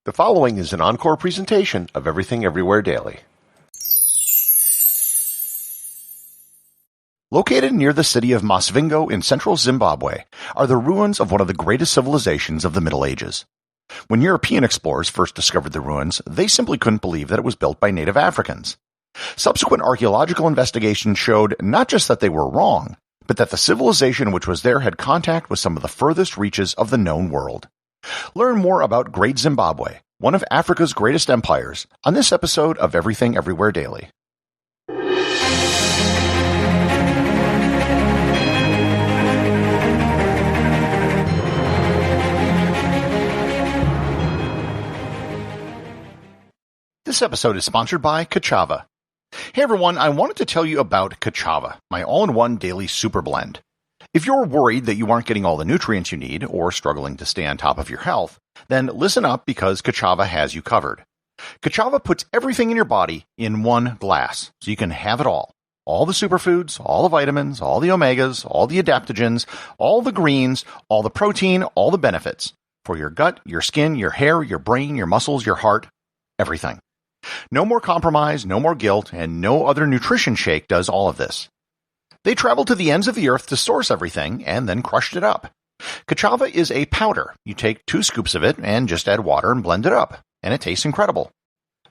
The following is an encore presentation of Everything Everywhere Daily. Located near the city of Masvingo in central Zimbabwe are the ruins of one of the greatest civilizations of the Middle Ages. When European explorers first discovered the ruins, they simply couldn't believe that it was built by native Africans. Subsequent archaeological investigations showed not just that they were wrong, but that the civilization which was there had contact with some of the furthest reaches of the known world. Learn more about Great Zimbabwe, one of Africa's greatest empires, on this episode of Everything Everywhere Daily. This episode is sponsored by Kachava. Hey everyone, I wanted to tell you about Kachava, my all-in-one daily super blend. If you're worried that you aren't getting all the nutrients you need or struggling to stay on top of your health, then listen up because Kachava has you covered. Kachava puts everything in your body in one glass, so you can have it all. All the superfoods, all the vitamins, all the omegas, all the adaptogens, all the greens, all the protein, all the benefits. For your gut, your skin, your hair, your brain, your muscles, your heart, everything. No more compromise, no more guilt, and no other nutrition shake does all of this. They traveled to the ends of the earth to source everything and then crushed it up. Kachava is a powder. You take 2 scoops of it and just add water and blend it up, and it tastes incredible.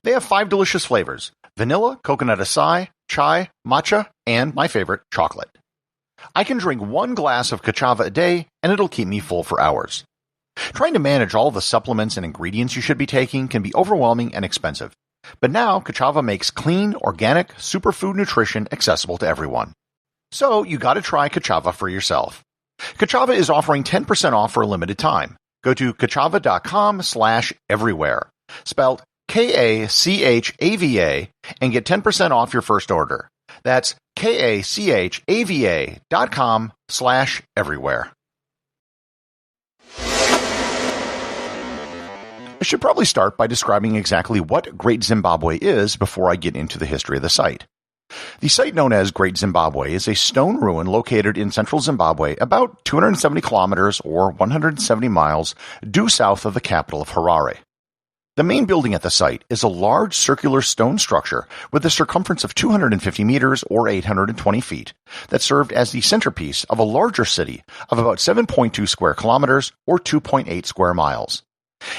They have 5 delicious flavors: vanilla, coconut acai, chai, matcha, and my favorite, chocolate. I can drink 1 glass of Kachava a day, and it'll keep me full for hours. Trying to manage all the supplements and ingredients you should be taking can be overwhelming and expensive. But now, Kachava makes clean, organic, superfood nutrition accessible to everyone. So, you gotta try Kachava for yourself. Kachava is offering 10% off for a limited time. Go to kachava.com/everywhere, spelled Kachava, and get 10% off your first order. That's kachava.com/everywhere. I should probably start by describing exactly what Great Zimbabwe is before I get into the history of the site. The site known as Great Zimbabwe is a stone ruin located in central Zimbabwe about 270 kilometers or 170 miles due south of the capital of Harare. The main building at the site is a large circular stone structure with a circumference of 250 meters or 820 feet that served as the centerpiece of a larger city of about 7.2 square kilometers or 2.8 square miles.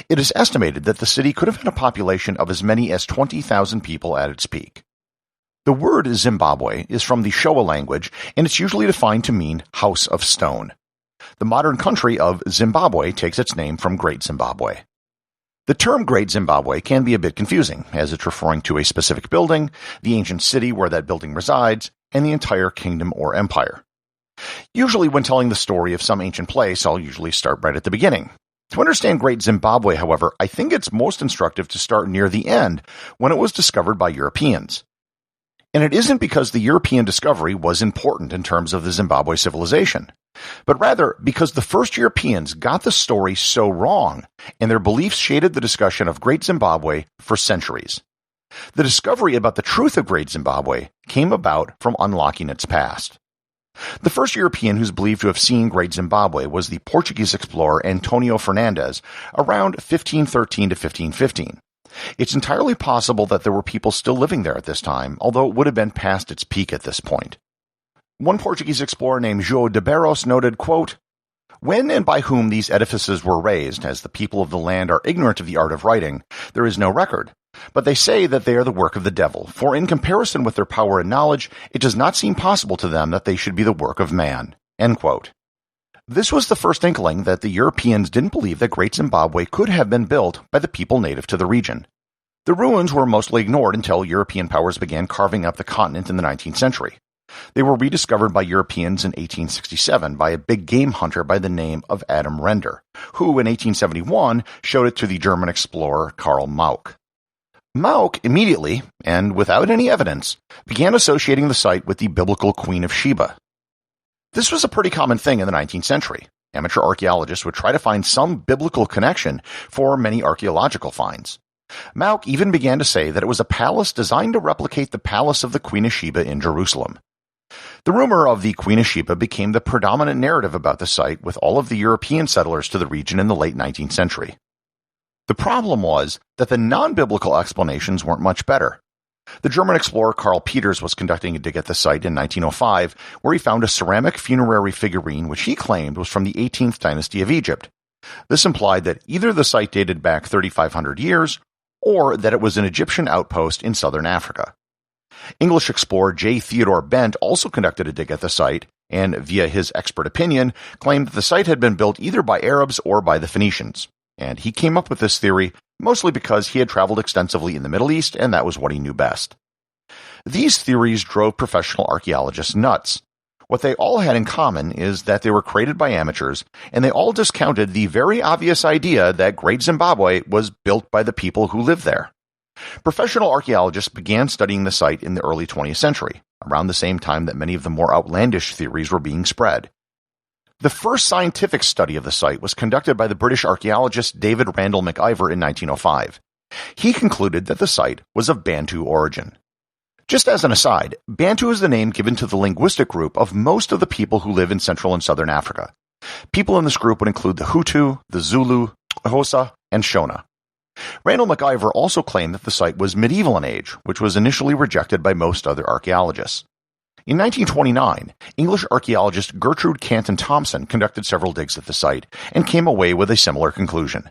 It is estimated that the city could have had a population of as many as 20,000 people at its peak. The word Zimbabwe is from the Showa language, and it's usually defined to mean house of stone. The modern country of Zimbabwe takes its name from Great Zimbabwe. The term Great Zimbabwe can be a bit confusing, as it's referring to a specific building, the ancient city where that building resides, and the entire kingdom or empire. Usually when telling the story of some ancient place, I'll usually start right at the beginning. To understand Great Zimbabwe, however, I think it's most instructive to start near the end, when it was discovered by Europeans. And it isn't because the European discovery was important in terms of the Zimbabwe civilization, but rather because the first Europeans got the story so wrong, and their beliefs shaded the discussion of Great Zimbabwe for centuries. The discovery about the truth of Great Zimbabwe came about from unlocking its past. The first European who's believed to have seen Great Zimbabwe was the Portuguese explorer Antonio Fernandez around 1513 to 1515. It's entirely possible that there were people still living there at this time, although it would have been past its peak at this point. One Portuguese explorer named João de Barros noted, quote, "When and by whom these edifices were raised, as the people of the land are ignorant of the art of writing, there is no record. But they say that they are the work of the devil, for in comparison with their power and knowledge, it does not seem possible to them that they should be the work of man." End quote. This was the first inkling that the Europeans didn't believe that Great Zimbabwe could have been built by the people native to the region. The ruins were mostly ignored until European powers began carving up the continent in the 19th century. They were rediscovered by Europeans in 1867 by a big game hunter by the name of Adam Render, who in 1871 showed it to the German explorer Karl Mauck. Mauck immediately, and without any evidence, began associating the site with the biblical Queen of Sheba. This was a pretty common thing in the 19th century. Amateur archaeologists would try to find some biblical connection for many archaeological finds. Mauck even began to say that it was a palace designed to replicate the palace of the Queen of Sheba in Jerusalem. The rumor of the Queen of Sheba became the predominant narrative about the site with all of the European settlers to the region in the late 19th century. The problem was that the non-biblical explanations weren't much better. The German explorer Karl Peters was conducting a dig at the site in 1905, where he found a ceramic funerary figurine which he claimed was from the 18th dynasty of Egypt. This implied that either the site dated back 3,500 years, or that it was an Egyptian outpost in southern Africa. English explorer J. Theodore Bennett also conducted a dig at the site, and via his expert opinion, claimed that the site had been built either by Arabs or by the Phoenicians. And he came up with this theory mostly because he had traveled extensively in the Middle East, and that was what he knew best. These theories drove professional archaeologists nuts. What they all had in common is that they were created by amateurs, and they all discounted the very obvious idea that Great Zimbabwe was built by the people who lived there. Professional archaeologists began studying the site in the early 20th century, around the same time that many of the more outlandish theories were being spread. The first scientific study of the site was conducted by the British archaeologist David Randall McIver in 1905. He concluded that the site was of Bantu origin. Just as an aside, Bantu is the name given to the linguistic group of most of the people who live in Central and Southern Africa. People in this group would include the Hutu, the Zulu, Xhosa, and Shona. Randall McIver also claimed that the site was medieval in age, which was initially rejected by most other archaeologists. In 1929, English archaeologist Gertrude Canton Thomsen conducted several digs at the site and came away with a similar conclusion.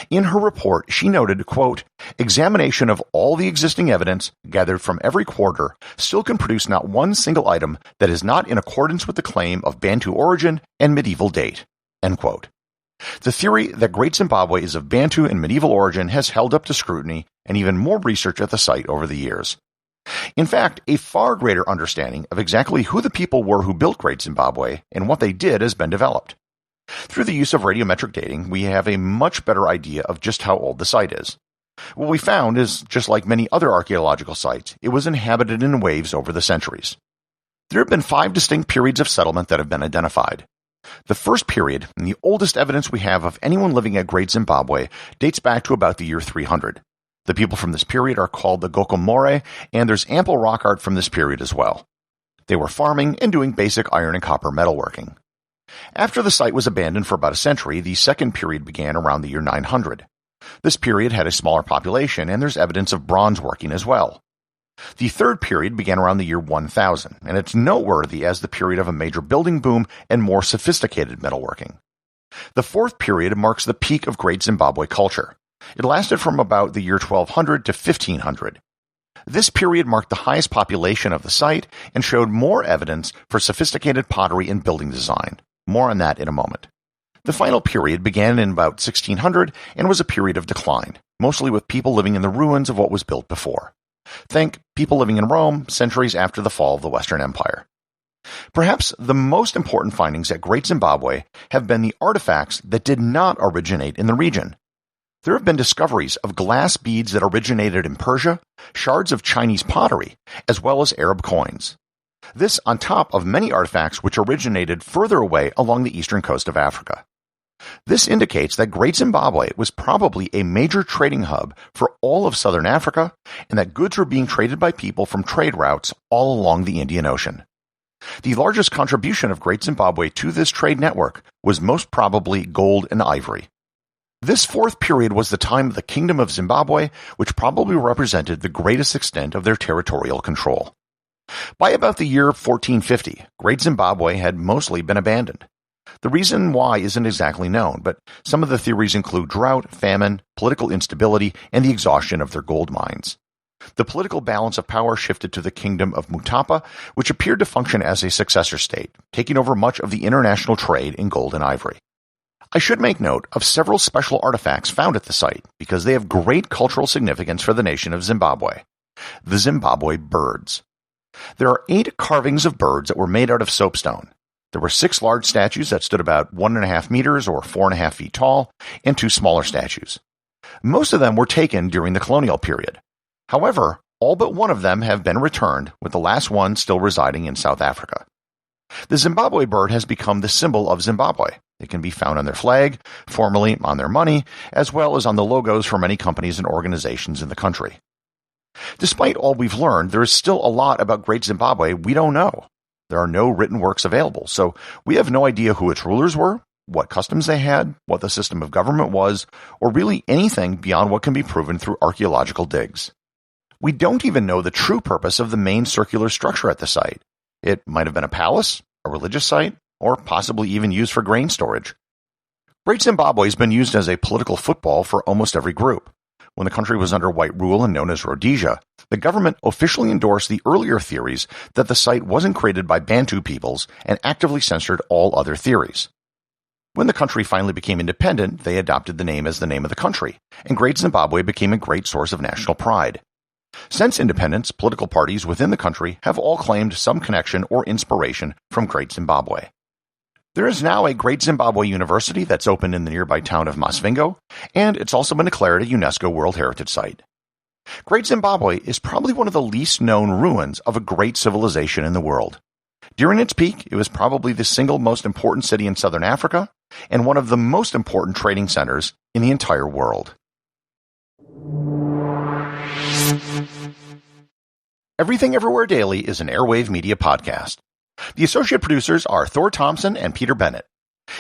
In her report, she noted, quote, "Examination of all the existing evidence gathered from every quarter still can produce not one single item that is not in accordance with the claim of Bantu origin and medieval date." End quote. The theory that Great Zimbabwe is of Bantu and medieval origin has held up to scrutiny and even more research at the site over the years. In fact, a far greater understanding of exactly who the people were who built Great Zimbabwe and what they did has been developed. Through the use of radiometric dating, we have a much better idea of just how old the site is. What we found is, just like many other archaeological sites, it was inhabited in waves over the centuries. There have been 5 distinct periods of settlement that have been identified. The first period, and the oldest evidence we have of anyone living at Great Zimbabwe, dates back to about the year 300. The people from this period are called the Gokomore, and there's ample rock art from this period as well. They were farming and doing basic iron and copper metalworking. After the site was abandoned for about a century, the second period began around the year 900. This period had a smaller population, and there's evidence of bronze working as well. The third period began around the year 1000, and it's noteworthy as the period of a major building boom and more sophisticated metalworking. The fourth period marks the peak of Great Zimbabwe culture. It lasted from about the year 1200 to 1500. This period marked the highest population of the site and showed more evidence for sophisticated pottery and building design. More on that in a moment. The final period began in about 1600 and was a period of decline, mostly with people living in the ruins of what was built before. Think people living in Rome centuries after the fall of the Western Empire. Perhaps the most important findings at Great Zimbabwe have been the artifacts that did not originate in the region. There have been discoveries of glass beads that originated in Persia, shards of Chinese pottery, as well as Arab coins. This on top of many artifacts which originated further away along the eastern coast of Africa. This indicates that Great Zimbabwe was probably a major trading hub for all of southern Africa, and that goods were being traded by people from trade routes all along the Indian Ocean. The largest contribution of Great Zimbabwe to this trade network was most probably gold and ivory. This fourth period was the time of the Kingdom of Zimbabwe, which probably represented the greatest extent of their territorial control. By about the year 1450, Great Zimbabwe had mostly been abandoned. The reason why isn't exactly known, but some of the theories include drought, famine, political instability, and the exhaustion of their gold mines. The political balance of power shifted to the Kingdom of Mutapa, which appeared to function as a successor state, taking over much of the international trade in gold and ivory. I should make note of several special artifacts found at the site because they have great cultural significance for the nation of Zimbabwe. The Zimbabwe Birds. There are 8 carvings of birds that were made out of soapstone. There were 6 large statues that stood about 1.5 meters or 4.5 feet tall, and 2 smaller statues. Most of them were taken during the colonial period. However, all but one of them have been returned, with the last one still residing in South Africa. The Zimbabwe bird has become the symbol of Zimbabwe. It can be found on their flag, formerly on their money, as well as on the logos for many companies and organizations in the country. Despite all we've learned, there is still a lot about Great Zimbabwe we don't know. There are no written works available, so we have no idea who its rulers were, what customs they had, what the system of government was, or really anything beyond what can be proven through archaeological digs. We don't even know the true purpose of the main circular structure at the site. It might have been a palace, a religious site, or possibly even used for grain storage. Great Zimbabwe has been used as a political football for almost every group. When the country was under white rule and known as Rhodesia, the government officially endorsed the earlier theories that the site wasn't created by Bantu peoples and actively censored all other theories. When the country finally became independent, they adopted the name as the name of the country, and Great Zimbabwe became a great source of national pride. Since independence, political parties within the country have all claimed some connection or inspiration from Great Zimbabwe. There is now a Great Zimbabwe University that's open in the nearby town of Masvingo, and it's also been declared a UNESCO World Heritage Site. Great Zimbabwe is probably one of the least known ruins of a great civilization in the world. During its peak, it was probably the single most important city in southern Africa, and one of the most important trading centers in the entire world. Everything Everywhere Daily is an Airwave Media podcast. The associate producers are Thor, Thomsen, and Peter Bennett.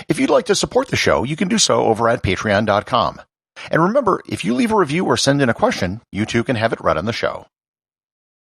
If you'd like to support the show, you can do so over at patreon.com. And remember, if you leave a review or send in a question, you too can have it read on the show.